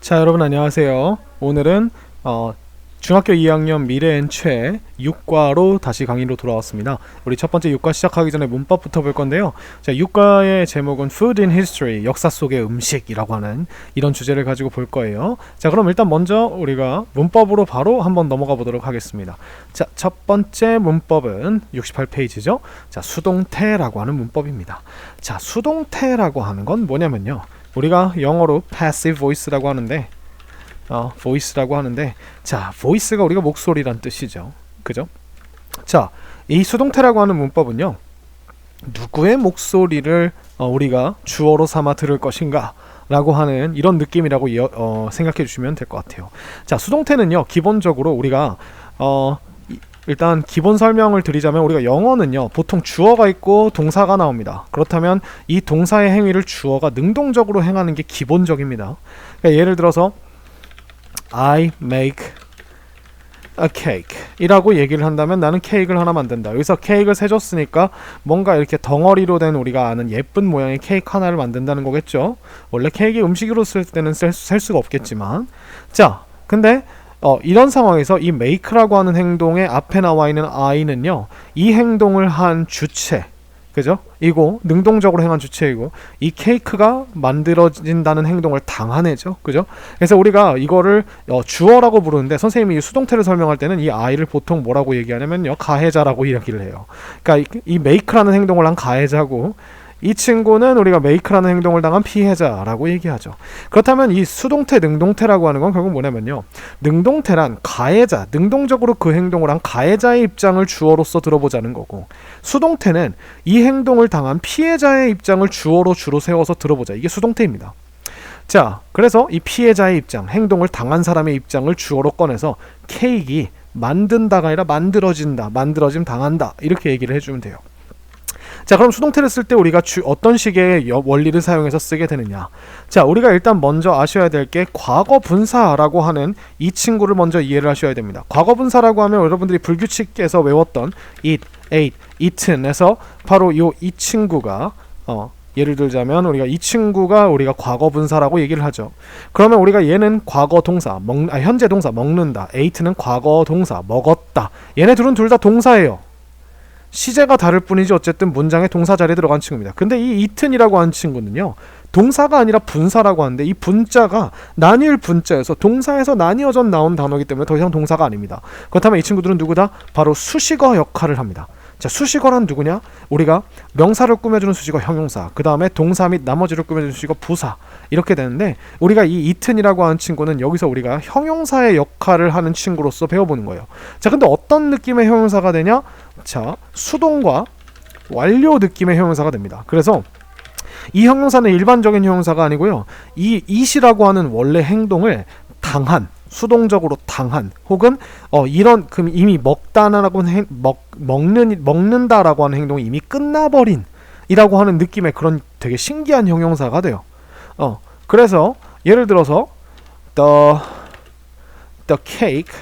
자, 여러분 안녕하세요. 오늘은 중학교 2학년 미래엔최 6과로 다시 강의로 돌아왔습니다. 우리 첫 번째 6과 시작하기 전에 문법부터 볼 건데요. 자, 6과의 제목은 Food in History, 역사 속의 음식이라고 하는 이런 주제를 가지고 볼 거예요. 자, 그럼 일단 먼저 우리가 문법으로 바로 한번 넘어가 보도록 하겠습니다. 자, 첫 번째 문법은 68페이지죠. 자, 수동태라고 하는 문법입니다. 자, 수동태라고 하는 건 뭐냐면요. 우리가 영어로 passive voice라고 하는데 voice라고 하는데, 자, voice가 우리가 목소리란 뜻이죠. 그죠? 자, 이 수동태라고 하는 문법은요, 누구의 목소리를 우리가 주어로 삼아 들을 것인가 라고 하는 이런 느낌이라고 생각해 주시면 될 것 같아요. 자, 수동태는요, 기본적으로 우리가 일단 기본 설명을 드리자면, 우리가 영어는요 보통 주어가 있고 동사가 나옵니다. 그렇다면 이 동사의 행위를 주어가 능동적으로 행하는 게 기본적입니다. 그러니까 예를 들어서 I make a cake 이라고 얘기를 한다면, 나는 케이크를 하나 만든다. 여기서 케이크를 세줬으니까 뭔가 이렇게 덩어리로 된 우리가 아는 예쁜 모양의 케이크 하나를 만든다는 거겠죠. 원래 케이크 음식으로 쓸 때는 셀 수가 없겠지만, 자, 근데 이런 상황에서 이 make라고 하는 행동의 앞에 나와 있는 I는요, 이 행동을 한 주체, 그죠? 이고 능동적으로 행한 주체이고, 이 케이크가 만들어진다는 행동을 당한 애죠. 그죠? 그래서 우리가 이거를 주어라고 부르는데, 선생님이 이 수동태를 설명할 때는 이 I를 보통 뭐라고 얘기하냐면요, 가해자라고 이야기를 해요. 그러니까 이 make라는 행동을 한 가해자고, 이 친구는 우리가 make라는 행동을 당한 피해자라고 얘기하죠. 그렇다면 이 수동태, 능동태라고 하는 건 결국 뭐냐면요, 능동태란 가해자, 능동적으로 그 행동을 한 가해자의 입장을 주어로서 들어보자는 거고, 수동태는 이 행동을 당한 피해자의 입장을 주어로 주로 세워서 들어보자. 이게 수동태입니다. 자, 그래서 이 피해자의 입장, 행동을 당한 사람의 입장을 주어로 꺼내서 케이크가 만든다가 아니라 만들어진다, 만들어짐 당한다, 이렇게 얘기를 해주면 돼요. 자, 그럼 수동태를 쓸 때 우리가 어떤 식의 원리를 사용해서 쓰게 되느냐. 자, 우리가 일단 먼저 아셔야 될 게 과거 분사라고 하는 이 친구를 먼저 이해를 하셔야 됩니다. 과거 분사라고 하면 여러분들이 불규칙에서 외웠던 eat, ate, eaten에서 바로 이 친구가 예를 들자면 우리가 이 친구가 우리가 과거 분사라고 얘기를 하죠. 그러면 우리가 얘는 과거 동사, 현재 동사 먹는다. ate는 과거 동사 먹었다. 얘네 둘은 둘 다 동사예요. 시제가 다를 뿐이지 어쨌든 문장의 동사 자리에 들어간 친구입니다. 근데 이 eaten이라고 하는 친구는요, 동사가 아니라 분사라고 하는데, 이 분자가 나뉠 분자여서 동사에서 나뉘어져 나온 단어이기 때문에 더 이상 동사가 아닙니다. 그렇다면 이 친구들은 누구다? 바로 수식어 역할을 합니다. 자, 수식어란 누구냐? 우리가 명사를 꾸며주는 수식어 형용사, 그 다음에 동사 및 나머지를 꾸며주는 수식어 부사, 이렇게 되는데, 우리가 이 eaten이라고 하는 친구는 여기서 우리가 형용사의 역할을 하는 친구로서 배워보는 거예요. 자, 근데 어떤 느낌의 형용사가 되냐? 자, 수동과 완료 느낌의 형용사가 됩니다. 그래서 이 형용사는 일반적인 형용사가 아니고요, 이 it이라고 하는 원래 행동을 당한, 수동적으로 당한, 혹은 이런 이미 먹다라고 먹는다라고 하는 행동이 이미 끝나버린 이라고 하는 느낌의 그런 되게 신기한 형용사가 돼요. 그래서 예를 들어서 the cake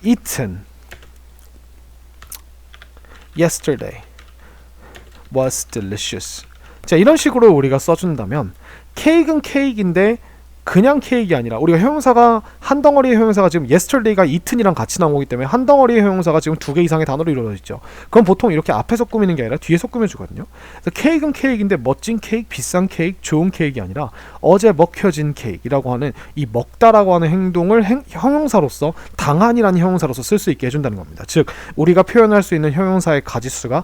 eaten yesterday was delicious. 자, 이런 식으로 우리가 써준다면, 케이크는 케이크인데 그냥 케이크가 아니라, 우리가 형용사가 한 덩어리의 형용사가 지금 yesterday가 eaten이랑 같이 나온 거기 때문에 한 덩어리의 형용사가 지금 두 개 이상의 단어로 이루어져 있죠. 그럼 보통 이렇게 앞에서 꾸미는 게 아니라 뒤에서 꾸며주거든요. 그래서 케이크는 케이크인데 멋진 케이크, 비싼 케이크, 좋은 케이크가 아니라 어제 먹혀진 케이크라고 하는 이 먹다라고 하는 행동을 형용사로서, 당한이라는 형용사로서 쓸 수 있게 해준다는 겁니다. 즉, 우리가 표현할 수 있는 형용사의 가지수가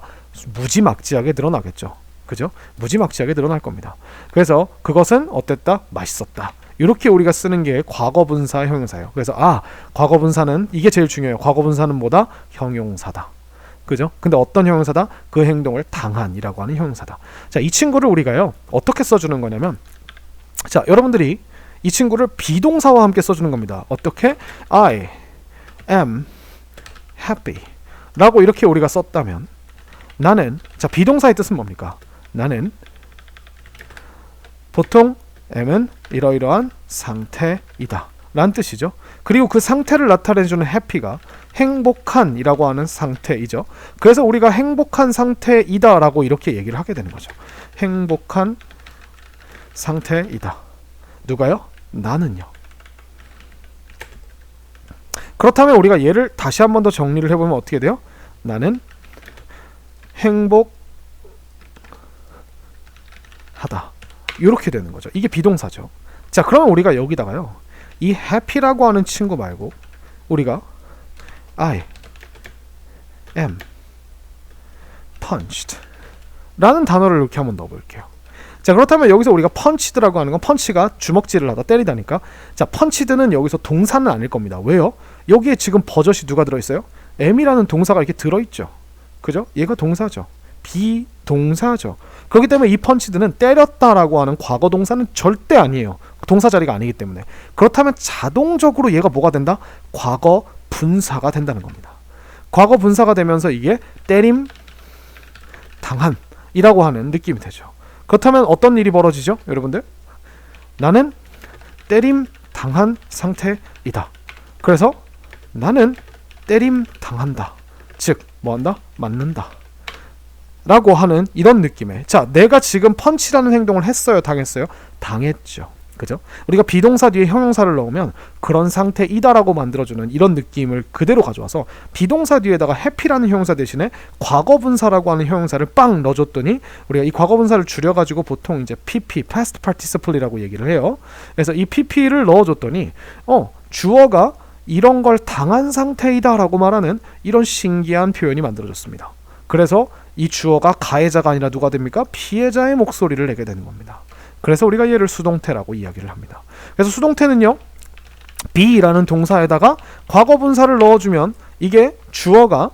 무지막지하게 늘어나겠죠. 그죠? 무지막지하게 늘어날 겁니다. 그래서 그것은 어땠다? 맛있었다. 이렇게 우리가 쓰는 게 과거분사 형용사예요. 그래서 과거분사는 이게 제일 중요해요. 과거분사는 뭐다? 형용사다. 그죠? 근데 어떤 형용사다? 그 행동을 당한이라고 하는 형용사다. 자, 이 친구를 우리가요, 어떻게 써주는 거냐면, 자, 여러분들이 이 친구를 비동사와 함께 써주는 겁니다. 어떻게? I am happy 라고 이렇게 우리가 썼다면, 나는, 자, 비동사의 뜻은 뭡니까? 나는 보통 am은 이러이러한 상태이다 라는 뜻이죠. 그리고 그 상태를 나타내주는 happy가 행복한 이라고 하는 상태이죠. 그래서 우리가 행복한 상태이다 라고 이렇게 얘기를 하게 되는 거죠. 행복한 상태이다. 누가요? 나는요. 그렇다면 우리가 얘를 다시 한 번 더 정리를 해보면 어떻게 돼요? 나는 행복하다. 이렇게 되는 거죠. 이게 비동사죠. 자, 그러면 우리가 여기다가요, 이 happy라고 하는 친구 말고 우리가 I am punched 라는 단어를 이렇게 한번 넣어볼게요. 자, 그렇다면 여기서 우리가 punched라고 하는 건 펀치가 주먹질을 하다, 때리다니까. 자, punched는 여기서 동사는 아닐 겁니다. 왜요? 여기에 지금 버젓이 누가 들어있어요? am이라는 동사가 이렇게 들어있죠. 그죠? 얘가 동사죠. 비동사죠. 그렇기 때문에 이 punched는 때렸다라고 하는 과거 동사는 절대 아니에요. 동사 자리가 아니기 때문에. 그렇다면 자동적으로 얘가 뭐가 된다? 과거 분사가 된다는 겁니다. 과거 분사가 되면서 이게 때림 당한 이라고 하는 느낌이 되죠. 그렇다면 어떤 일이 벌어지죠? 여러분들, 나는 때림 당한 상태이다. 그래서 나는 때림 당한다. 즉 뭐한다? 맞는다 라고 하는 이런 느낌의, 자, 내가 지금 펀치라는 행동을 했어요? 당했어요? 당했죠. 그죠? 우리가 비동사 뒤에 형용사를 넣으면 그런 상태이다라고 만들어주는 이런 느낌을 그대로 가져와서 비동사 뒤에다가 happy라는 형용사 대신에 과거분사라고 하는 형용사를 빵 넣어줬더니 우리가 이 과거분사를 줄여가지고 보통 이제 PP, past participle이라고 얘기를 해요. 그래서 이 PP를 넣어줬더니 주어가 이런 걸 당한 상태이다라고 말하는 이런 신기한 표현이 만들어졌습니다. 그래서 이 주어가 가해자가 아니라 누가 됩니까? 피해자의 목소리를 내게 되는 겁니다. 그래서 우리가 얘를 수동태라고 이야기를 합니다. 그래서 수동태는요, be라는 동사에다가 과거분사를 넣어주면 이게 주어가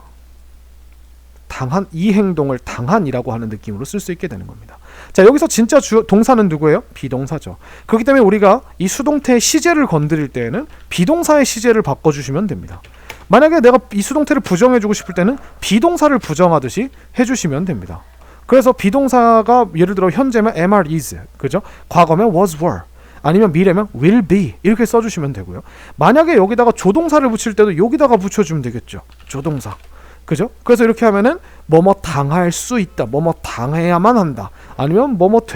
당한, 이 행동을 당한이라고 하는 느낌으로 쓸 수 있게 되는 겁니다. 자, 여기서 진짜 동사는 누구예요? 비동사죠. 그렇기 때문에 우리가 이 수동태의 시제를 건드릴 때에는 비동사의 시제를 바꿔주시면 됩니다. 만약에 내가 이 수동태를 부정해주고 싶을 때는 비동사를 부정하듯이 해주시면 됩니다. 그래서 비동사가 예를 들어 현재면 am, are, is, 그죠? 과거면 was, were, 아니면 미래면 will be 이렇게 써주시면 되고요. 만약에 여기다가 조동사를 붙일 때도 여기다가 붙여주면 되겠죠. 조동사, 그죠? 그래서 이렇게 하면은 뭐뭐 당할 수 있다, 뭐뭐 당해야만 한다, 아니면 뭐뭐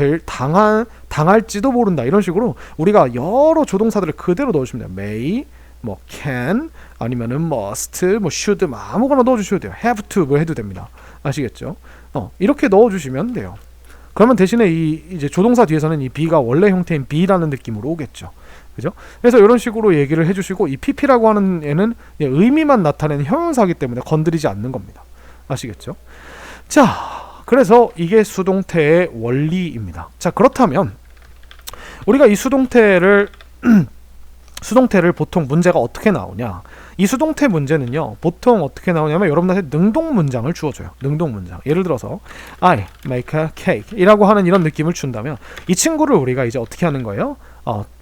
당할지도 모른다, 이런 식으로 우리가 여러 조동사들을 그대로 넣어주시면 돼요. may, 뭐 can, 아니면은 must, 뭐 should, 뭐 아무거나 넣어주셔도 돼요. have to 뭐 해도 됩니다. 아시겠죠? 이렇게 넣어주시면 돼요. 그러면 대신에 이제 조동사 뒤에서는 이 be가 원래 형태인 be라는 느낌으로 오겠죠. 그죠? 그래서 이런 식으로 얘기를 해주시고, 이 pp라고 하는 애는 의미만 나타내는 형용사이기 때문에 건드리지 않는 겁니다. 아시겠죠? 자, 그래서 이게 수동태의 원리입니다. 자, 그렇다면 우리가 이 수동태를 보통 문제가 어떻게 나오냐? 이 수동태 문제는요, 보통 어떻게 나오냐면 여러분한테 능동 문장을 주어줘요. 능동 문장. 예를 들어서 I make a cake 이라고 하는 이런 느낌을 준다면 이 친구를 우리가 이제 어떻게 하는 거예요?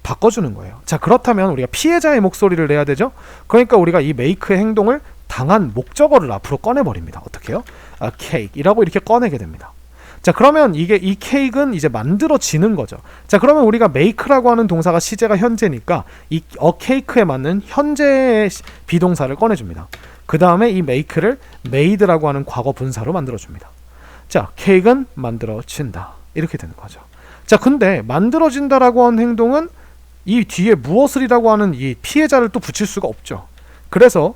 바꿔주는 거예요. 자, 그렇다면 우리가 피해자의 목소리를 내야 되죠? 그러니까 우리가 이 make의 행동을 당한 목적어를 앞으로 꺼내버립니다. 어떻게 해요? A cake 이라고 이렇게 꺼내게 됩니다. 자, 그러면 이게 이 케이크는 이제 만들어지는 거죠. 자, 그러면 우리가 make라고 하는 동사가 시제가 현재니까 이 a cake에 맞는 현재의 비동사를 꺼내줍니다. 그 다음에 이 make를 made라고 하는 과거 분사로 만들어줍니다. 자, 케이크는 만들어진다. 이렇게 되는 거죠. 자, 근데 만들어진다라고 하는 행동은 이 뒤에 무엇을이라고 하는 이 피해자를 또 붙일 수가 없죠. 그래서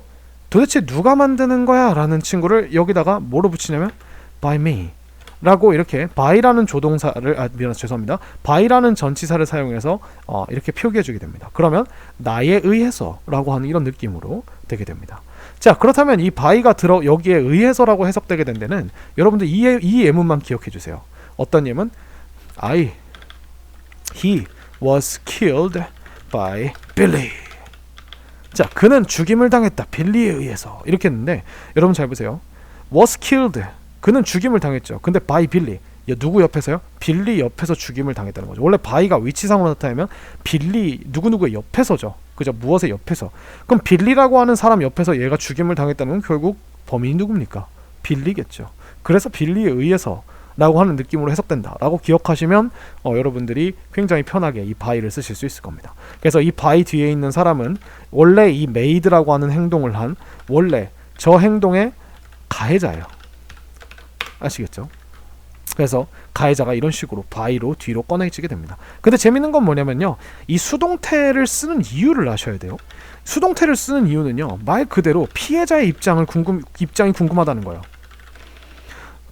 도대체 누가 만드는 거야? 라는 친구를 여기다가 뭐로 붙이냐면 by me 라고 이렇게 by라는 조동사를 죄송합니다. by라는 전치사를 사용해서 이렇게 표기해 주게 됩니다. 그러면 나에 의해서 라고 하는 이런 느낌으로 되게 됩니다. 자, 그렇다면 이 by가 여기에 의해서라고 해석되게 된 데는 여러분들 이 예문만 기억해 주세요. 어떤 예문? he was killed by Billy. 자, 그는 죽임을 당했다. 빌리에 의해서. 이렇게 했는데 여러분 잘 보세요. was killed, 그는 죽임을 당했죠. 근데 by Billy, 누구 옆에서요? 빌리 옆에서 죽임을 당했다는 거죠. 원래 by가 위치상으로 나타내면 빌리 누구누구의 옆에서죠. 그죠? 무엇의 옆에서. 그럼 빌리라고 하는 사람 옆에서 얘가 죽임을 당했다는 건 결국 범인이 누굽니까? 빌리겠죠. 그래서 빌리에 의해서 라고 하는 느낌으로 해석된다 라고 기억하시면 여러분들이 굉장히 편하게 이 by를 쓰실 수 있을 겁니다. 그래서 이 by 뒤에 있는 사람은 원래 이 made라고 하는 행동을 한 원래 저 행동의 가해자예요. 아시겠죠? 그래서 가해자가 이런 식으로 by로 뒤로 꺼내지게 됩니다. 근데 재밌는 건 뭐냐면요, 이 수동태를 쓰는 이유를 아셔야 돼요. 수동태를 쓰는 이유는요, 말 그대로 피해자의 입장이 궁금하다는 거예요.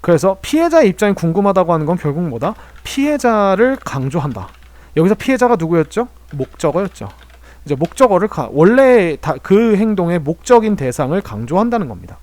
그래서 피해자의 입장이 궁금하다고 하는 건 결국 뭐다? 피해자를 강조한다. 여기서 피해자가 누구였죠? 목적어였죠. 이제 목적어를 원래 그 행동의 목적인 대상을 강조한다는 겁니다.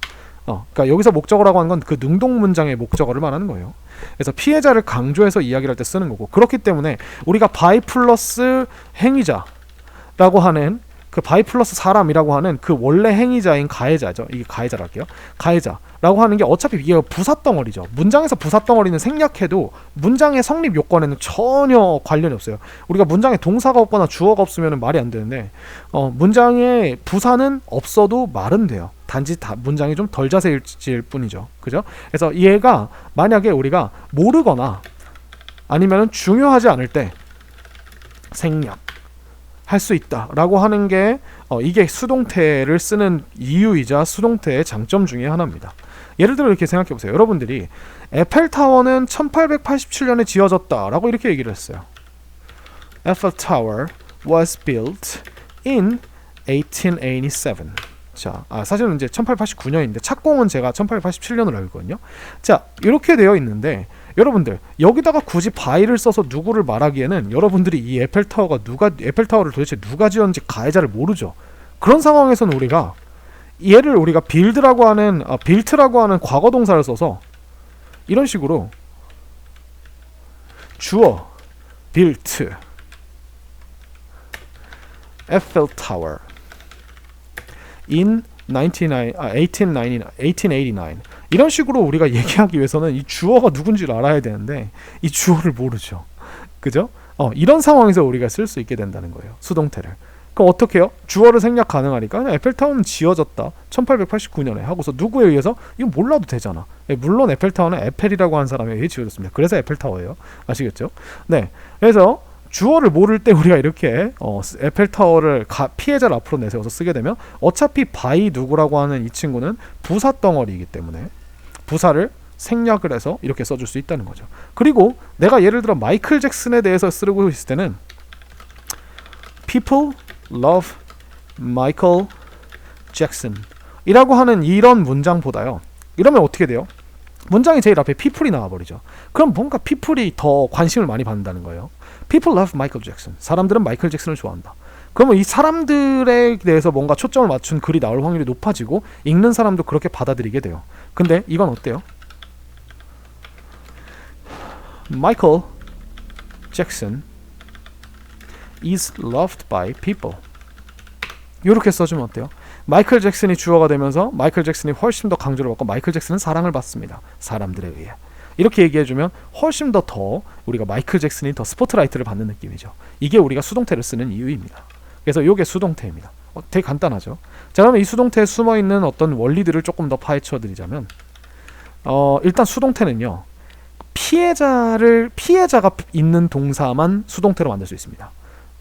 그러니까 여기서 목적어라고 하는 건 그 능동 문장의 목적어를 말하는 거예요. 그래서 피해자를 강조해서 이야기를 할 때 쓰는 거고, 그렇기 때문에 우리가 by 플러스 행위자라고 하는 그 by 플러스 사람이라고 하는 그 원래 행위자인 가해자죠. 이게 가해자라 할게요. 가해자라고 하는 게 어차피 이게 부사덩어리죠. 문장에서 부사덩어리는 생략해도 문장의 성립 요건에는 전혀 관련이 없어요. 우리가 문장에 동사가 없거나 주어가 없으면 말이 안 되는데, 문장에 부사는 없어도 말은 돼요. 단지 문장이 좀 덜 자세해질 뿐이죠. 그죠? 그래서 얘가 만약에 우리가 모르거나 아니면 중요하지 않을 때 생략 할 수 있다 라고 하는 게 이게 수동태를 쓰는 이유이자 수동태의 장점 중에 하나입니다. 예를 들어 이렇게 생각해 보세요. 여러분들이 에펠타워는 1887년에 지어졌다 라고 이렇게 얘기를 했어요. Eiffel Tower was built in 1887. 자, 사실은 이제 1889년인데 착공은 제가 1887년으로 알고 있거든요. 자, 이렇게 되어 있는데 여러분들 여기다가 굳이 by를 써서 누구를 말하기에는 여러분들이 이 에펠타워를 도대체 누가 지었는지 가해자를 모르죠. 그런 상황에서는 우리가 얘를 우리가 빌트라고 하는 과거 동사를 써서 이런 식으로 주어 built Eiffel Tower in 1889 이런 식으로 우리가 얘기하기 위해서는 이 주어가 누군지를 알아야 되는데 이 주어를 모르죠. 그죠? 이런 상황에서 우리가 쓸 수 있게 된다는 거예요. 수동태를. 그럼 어떻게 해요? 주어를 생략 가능하니까 그냥 에펠타워는 지어졌다 1889년에 하고서 누구에 의해서? 이거 몰라도 되잖아. 물론 에펠타워는 에펠이라고 하는 사람에 의해 지어졌습니다. 그래서 에펠타워예요. 아시겠죠? 네. 그래서 주어를 모를 때 우리가 이렇게 에펠타워를 피해자를 앞으로 내세워서 쓰게 되면 어차피 by 누구라고 하는 이 친구는 부사 덩어리이기 때문에 부사를 생략을 해서 이렇게 써줄 수 있다는 거죠. 그리고 내가 예를 들어 마이클 잭슨에 대해서 쓰고 있을 때는 People love Michael Jackson 이라고 하는 이런 문장보다요. 이러면 어떻게 돼요? 문장이 제일 앞에 people이 나와버리죠. 그럼 뭔가 people이 더 관심을 많이 받는다는 거예요. People love Michael Jackson. 사람들은 마이클 잭슨을 좋아한다. 그러면 이 사람들에 대해서 뭔가 초점을 맞춘 글이 나올 확률이 높아지고 읽는 사람도 그렇게 받아들이게 돼요. 근데 이건 어때요? Michael Jackson is loved by people. 이렇게 써주면 어때요? 마이클 잭슨이 주어가 되면서 마이클 잭슨이 훨씬 더 강조를 받고 마이클 잭슨은 사랑을 받습니다. 사람들에 의해. 이렇게 얘기해주면 훨씬 더 우리가 마이클 잭슨이 더 스포트라이트를 받는 느낌이죠. 이게 우리가 수동태를 쓰는 이유입니다. 그래서 이게 수동태입니다. 되게 간단하죠. 자, 그러면 이 수동태에 숨어있는 어떤 원리들을 조금 더 파헤쳐 드리자면 일단 수동태는요. 피해자가 있는 동사만 수동태로 만들 수 있습니다.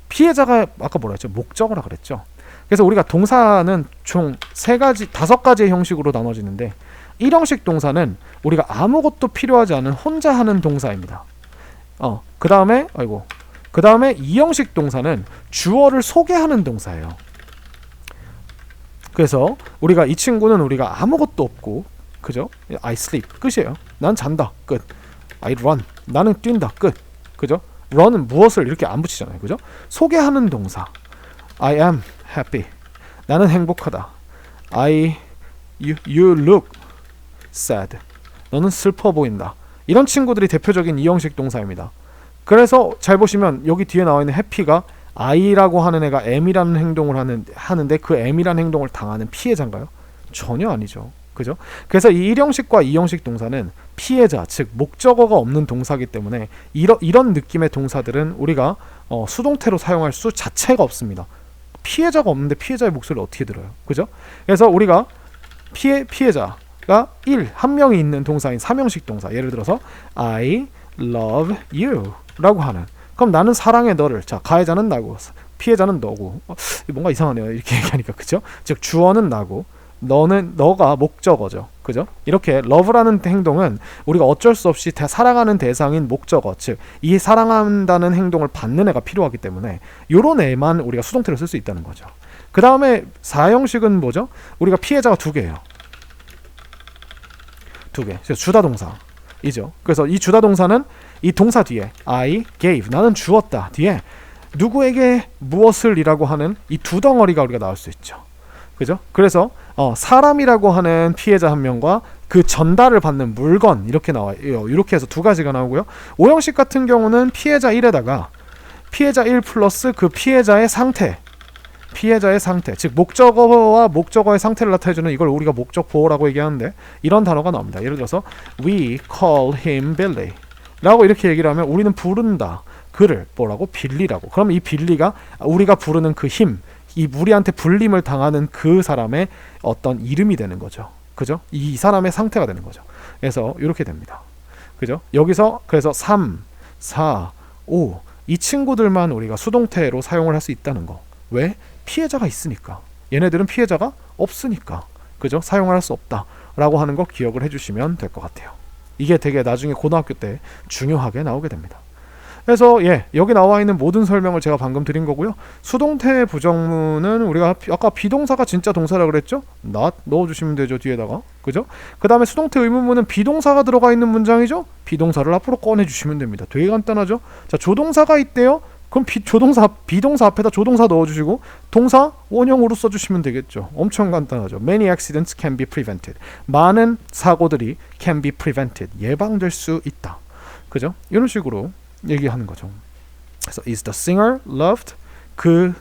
피해자가 아까 뭐라 했죠? 목적어라 그랬죠. 그래서 우리가 동사는 총 5가지의 형식으로 나눠지는데 1형식 동사는 우리가 아무것도 필요하지 않은 혼자 하는 동사입니다. 그 다음에 2형식 동사는 주어를 소개하는 동사예요. 그래서 우리가 이 친구는 우리가 아무것도 없고, 그죠? I sleep 끝이에요. 난 잔다 끝. I run 나는 뛴다 끝. 그죠? run은 무엇을 이렇게 안 붙이잖아요. 그죠? 소개하는 동사. I am happy 나는 행복하다. You look sad 너는 슬퍼 보인다. 이런 친구들이 대표적인 2형식 동사입니다. 그래서 잘 보시면 여기 뒤에 나와 있는 happy가 I라고 하는 애가 M이라는 행동을 하는데 그 M이라는 행동을 당하는 피해자인가요? 전혀 아니죠. 그죠? 그래서 이 1형식과 2형식 동사는 피해자, 즉 목적어가 없는 동사이기 때문에 이런 느낌의 동사들은 우리가 수동태로 사용할 수 자체가 없습니다. 피해자가 없는데 피해자의 목소리를 어떻게 들어요? 그죠? 그래서 우리가 피해자가 한 명이 있는 동사인 3형식 동사, 예를 들어서 I love you 라고 하는, 그럼 나는 사랑해 너를. 자, 가해자는 나고 피해자는 너고 뭔가 이상하네요 이렇게 얘기하니까. 그죠? 즉 주어는 나고 너가 목적어죠. 그죠? 이렇게 love라는 행동은 우리가 어쩔 수 없이 사랑하는 대상인 목적어, 즉 이 사랑한다는 행동을 받는 애가 필요하기 때문에 요런 애만 우리가 수동태로 쓸 수 있다는 거죠. 그 다음에 사형식은 뭐죠? 우리가 피해자가 두 개예요. 두 개. 주다 동사이죠. 그래서 이 주다 동사는 이 동사 뒤에 I gave, 나는 주었다 뒤에 누구에게 무엇을 이라고 하는 이 두 덩어리가 우리가 나올 수 있죠. 그죠? 그래서 사람이라고 하는 피해자 한 명과 그 전달을 받는 물건 이렇게 나와요. 이렇게 해서 두 가지가 나오고요. 오형식 같은 경우는 피해자 1에다가 피해자 1 플러스 그 피해자의 상태, 즉 목적어와 목적어의 상태를 나타내주는 이걸 우리가 목적 보호라고 얘기하는데 이런 단어가 나옵니다. 예를 들어서 We call him Billy 라고 이렇게 얘기를 하면 우리는 부른다 그를 뭐라고? 빌리라고. 그럼 이 빌리가 우리가 부르는 그 힘, 이 우리한테 불림을 당하는 그 사람의 어떤 이름이 되는 거죠. 그죠? 이 사람의 상태가 되는 거죠. 그래서 이렇게 됩니다. 그죠? 여기서 그래서 3, 4, 5 이 친구들만 우리가 수동태로 사용을 할 수 있다는 거. 왜? 피해자가 있으니까. 얘네들은 피해자가 없으니까. 그죠? 사용을 할 수 없다라고 하는 거 기억을 해주시면 될 것 같아요. 이게 되게 나중에 고등학교 때 중요하게 나오게 됩니다. 그래서 여기 나와 있는 모든 설명을 제가 방금 드린 거고요. 수동태 부정문은 우리가 아까 비동사가 진짜 동사라고 그랬죠? not 넣어주시면 되죠, 뒤에다가. 그죠? 그 다음에 수동태 의문문은 비동사가 들어가 있는 문장이죠? 비동사를 앞으로 꺼내주시면 됩니다. 되게 간단하죠? 자, 조동사가 있대요? 그럼 비동사 앞에다 조동사 넣어주시고 동사 원형으로 써주시면 되겠죠. 엄청 간단하죠. Many accidents can be prevented. 많은 사고들이 can be prevented. 예방될 수 있다. 그죠? 이런 식으로 얘기하는 거죠. 그래서 is the singer loved? 그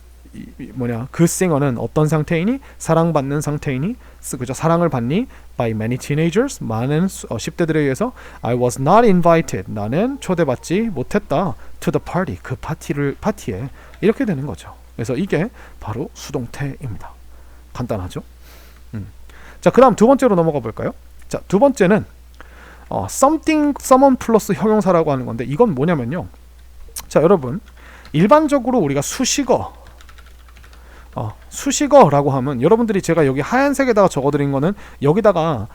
싱어는 어떤 상태이니? 사랑받는 상태이니? 그죠? 사랑을 받니? by many teenagers? 많은 10대들에 의해서 I was not invited. 나는 초대받지 못했다. to the party. 그 파티에 이렇게 되는 거죠. 그래서 이게 바로 수동태입니다. 간단하죠? 자, 그 다음 두 번째로 넘어가 볼까요? 자, 두 번째는 something, someone 플러스 형용사라고 하는 건데 이건 뭐냐면요. 자, 여러분 일반적으로 우리가 수식어라고 하면 여러분들이 제가 여기 하얀색에다가 적어드린 거는 여기다가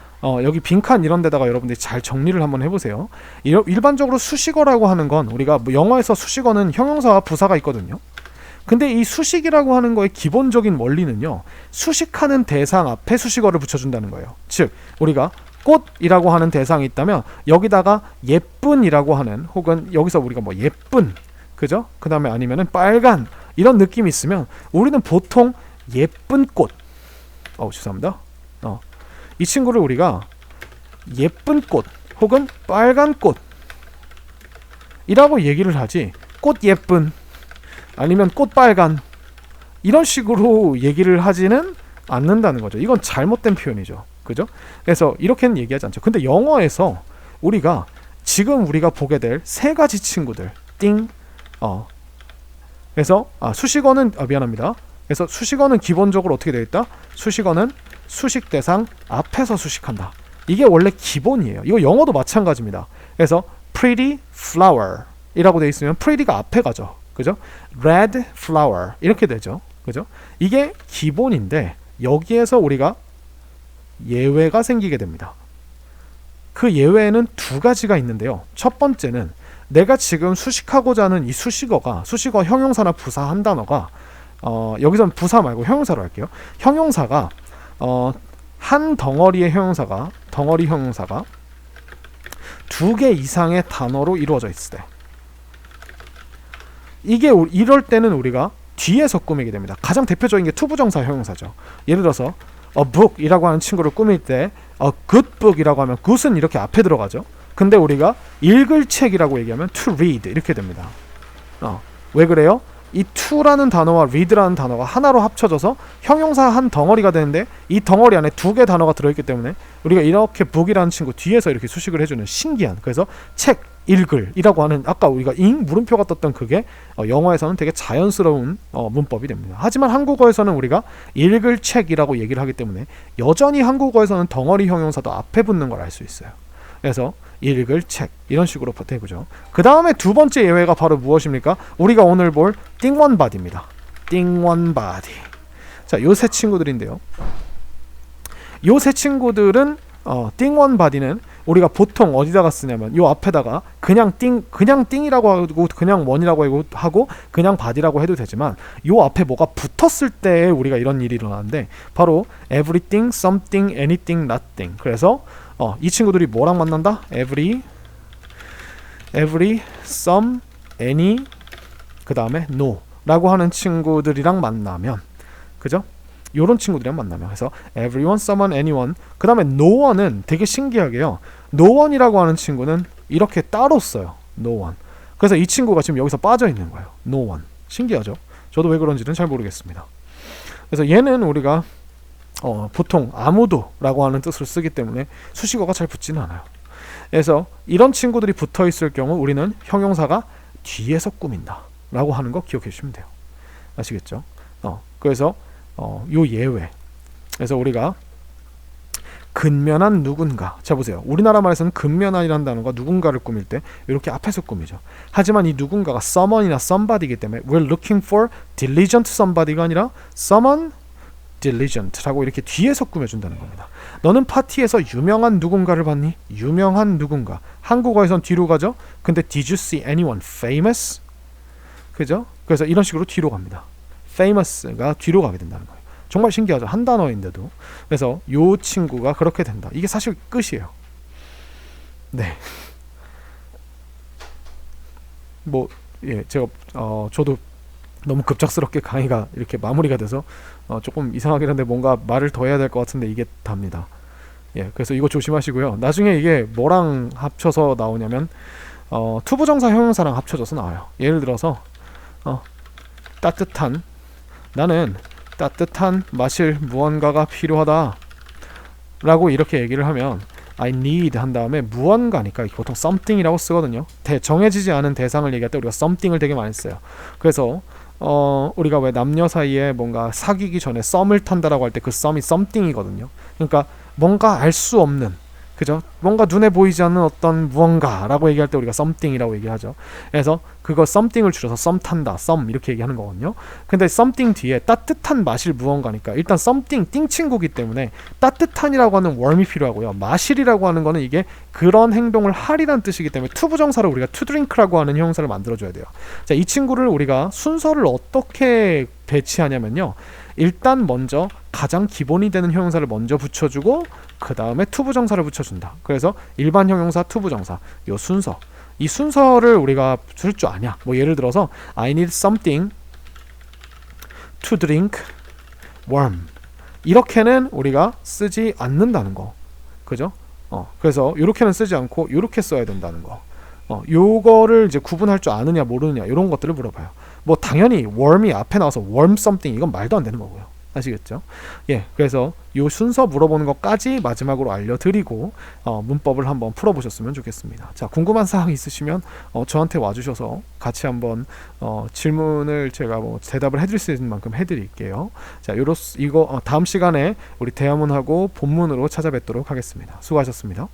여기 빈칸 이런 데다가 여러분들이 잘 정리를 한번 해보세요. 일반적으로 수식어라고 하는 건 우리가 영어에서 수식어는 형용사와 부사가 있거든요. 근데 이 수식이라고 하는 거의 기본적인 원리는요, 수식하는 대상 앞에 수식어를 붙여준다는 거예요. 즉 우리가 꽃이라고 하는 대상이 있다면 여기다가 예쁜이라고 하는, 혹은 여기서 우리가 뭐 예쁜, 그죠? 그 다음에 아니면은 빨간 이런 느낌이 있으면 우리는 보통 예쁜 꽃, 죄송합니다. 이 친구를 우리가 예쁜 꽃 혹은 빨간 꽃이라고 얘기를 하지, 꽃 예쁜 아니면 꽃 빨간 이런 식으로 얘기를 하지는 않는다는 거죠. 이건 잘못된 표현이죠. 그죠? 그래서 이렇게는 얘기하지 않죠. 근데 영어에서 우리가 지금 우리가 보게 될 세 가지 친구들, 그래서 수식어는 미안합니다. 그래서 수식어는 기본적으로 어떻게 되어 있다? 수식어는 수식 대상 앞에서 수식한다. 이게 원래 기본이에요. 이거 영어도 마찬가지입니다. 그래서 pretty flower 이라고 되어 있으면 pretty가 앞에 가죠. 그죠? red flower 이렇게 되죠. 그죠? 이게 기본인데 여기에서 우리가 예외가 생기게 됩니다. 그 예외에는 두 가지가 있는데요. 첫 번째는 내가 지금 수식하고자 하는 이 수식어 형용사나 부사 한 단어가 여기서는 부사 말고 형용사로 할게요. 형용사가 한 덩어리 형용사가 두 개 이상의 단어로 이루어져 있을 때, 이럴 때는 우리가 뒤에서 꾸미게 됩니다. 가장 대표적인 게 투부정사 형용사죠. 예를 들어서 a book 이라고 하는 친구를 꾸밀 때 a good book 이라고 하면 good은 이렇게 앞에 들어가죠. 근데 우리가 읽을 책이라고 얘기하면 to read 이렇게 됩니다. 왜 그래요? 이 to라는 단어와 read라는 단어가 하나로 합쳐져서 형용사 한 덩어리가 되는데 이 덩어리 안에 두 개 단어가 들어있기 때문에 우리가 이렇게 book이라는 친구 뒤에서 이렇게 수식을 해주는 신기한, 그래서 책, 읽을 이라고 하는, 아까 우리가 물음표가 떴던 그게 영어에서는 되게 자연스러운 문법이 됩니다. 하지만 한국어에서는 우리가 읽을 책이라고 얘기를 하기 때문에 여전히 한국어에서는 덩어리 형용사도 앞에 붙는 걸 알 수 있어요. 그래서 읽을 책 이런 식으로 되고죠. 그 다음에 두 번째 예외가 바로 무엇입니까? 우리가 오늘 볼 띵원바디입니다. 띵원바디. 자, 요 세 친구들인데요. 요 세 친구들은 띵원 바디는 우리가 보통 어디다가 쓰냐면 요 앞에다가 그냥 띵이라고 하고 그냥 원이라고 하고 그냥 바디라고 해도 되지만 요 앞에 뭐가 붙었을 때 우리가 이런 일이 일어나는데 바로 everything, something, anything, nothing. 그래서 이 친구들이 뭐랑 만난다? every, some, any, 그 다음에 no 라고 하는 친구들이랑 만나면, 그죠? 요런 친구들이랑 만나면, 그래서 everyone, someone, anyone, 그 다음에 no one은 되게 신기하게요, no one이라고 하는 친구는 이렇게 따로 써요. no one. 그래서 이 친구가 지금 여기서 빠져 있는 거예요. no one. 신기하죠? 저도 왜 그런지는 잘 모르겠습니다. 그래서 얘는 우리가 보통 아무도 라고 하는 뜻으로 쓰기 때문에 수식어가 잘 붙지는 않아요. 그래서 이런 친구들이 붙어 있을 경우 우리는 형용사가 뒤에서 꾸민다 라고 하는 거 기억해 주시면 돼요. 아시겠죠? 그래서 요 예외. 그래서 우리가 근면한 누군가. 자 보세요. 우리나라 말에서는 근면한이라는 단어가 누군가를 꾸밀 때 이렇게 앞에서 꾸미죠. 하지만 이 누군가가 someone이나 somebody이기 때문에 we're looking for diligent somebody가 아니라 someone diligent라고 이렇게 뒤에서 꾸며준다는 겁니다. 너는 파티에서 유명한 누군가를 봤니? 유명한 누군가. 한국어에선 뒤로 가죠. 근데 did you see anyone famous? 그죠? 그래서 이런 식으로 뒤로 갑니다. famous가 뒤로 가게 된다는 거예요. 정말 신기하죠. 한 단어인데도. 그래서 요 친구가 그렇게 된다. 이게 사실 끝이에요. 네. 제가 저도 너무 급작스럽게 강의가 이렇게 마무리가 돼서 조금 이상하긴 한데 뭔가 말을 더 해야 될 것 같은데 이게 답니다. 그래서 이거 조심하시고요. 나중에 이게 뭐랑 합쳐서 나오냐면 투부정사 형용사랑 합쳐져서 나와요. 예를 들어서 나는 따뜻한 마실 무언가가 필요하다 라고 이렇게 얘기를 하면 I need 한 다음에 무언가니까 보통 something이라고 쓰거든요. 정해지지 않은 대상을 얘기할 때 우리가 something을 되게 많이 써요. 그래서 우리가 왜 남녀 사이에 뭔가 사귀기 전에 썸을 탄다라고 할 때 그 썸이 something이거든요. 그러니까 뭔가 알 수 없는, 그죠? 뭔가 눈에 보이지 않는 어떤 무언가라고 얘기할 때 우리가 something이라고 얘기하죠. 그래서 그거 something을 줄여서 썸 탄다, 썸 이렇게 얘기하는 거거든요. 근데 something 뒤에 따뜻한 마실 무언가니까 일단 something 띵 친구기 때문에 따뜻한이라고 하는 worm이 필요하고요. 마실이라고 하는 거는 이게 그런 행동을 할이란 뜻이기 때문에 투부정사를 우리가 to drink라고 하는 형용사를 만들어줘야 돼요. 자, 이 친구를 우리가 순서를 어떻게 배치하냐면요. 일단 먼저 가장 기본이 되는 형용사를 먼저 붙여주고 그 다음에 투부정사를 붙여준다. 그래서 일반 형용사, 투부정사 요 순서, 이 순서를 우리가 쓸 줄 아냐. 예를 들어서 I need something to drink warm 이렇게는 우리가 쓰지 않는다는 거, 그죠? 그래서 이렇게는 쓰지 않고 이렇게 써야 된다는 거. 요거를 이제 구분할 줄 아느냐 모르느냐 이런 것들을 물어봐요. 당연히 warm이 앞에 나와서 warm something 이건 말도 안 되는 거고요. 아시겠죠? 그래서 요 순서 물어보는 것까지 마지막으로 알려드리고 문법을 한번 풀어보셨으면 좋겠습니다. 자, 궁금한 사항 있으시면 저한테 와주셔서 같이 한번 질문을 제가 대답을 해드릴 수 있는 만큼 해드릴게요. 자, 이거 다음 시간에 우리 대화문하고 본문으로 찾아뵙도록 하겠습니다. 수고하셨습니다.